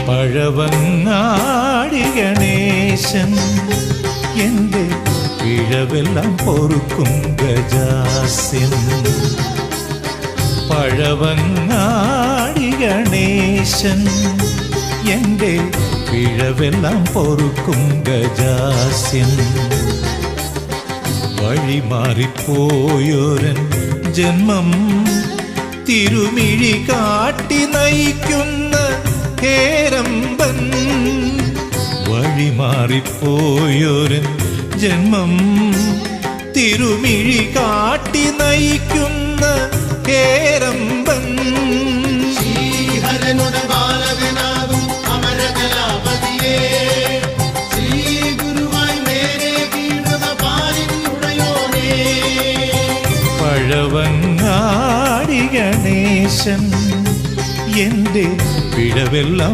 പഴവങ്ങാടി ഗണേശൻ എൻ്റെ പിഴവെല്ലാം പൊറുക്കും ഗജാസ്യൻ. പഴവങ്ങാടി ഗണേശൻ എൻ്റെ പിഴവെല്ലാം പൊറുക്കും ഗജാസ്യൻ. വഴിമാറിപ്പോയൊരൻ ജന്മം തിരുമിഴി കാട്ടി നയിക്കുന്ന ഹേരമ്പൻ. വഴിമാറിപ്പോയൊരൻ ജന്മം തിരുമിഴി കാട്ടി നയിക്കുന്ന ഹേരമ്പൻ. ശ്രീഹരനുടെ ബാലകനാകും അമരകലാപതിയേ, ശ്രീ ഗുരുവായി നേരെ കീഴുന്ന പാലിനുടയോനേ. പഴവങ്ങാടി ഗണേശൻ എൻ്റെ പിഴവെല്ലാം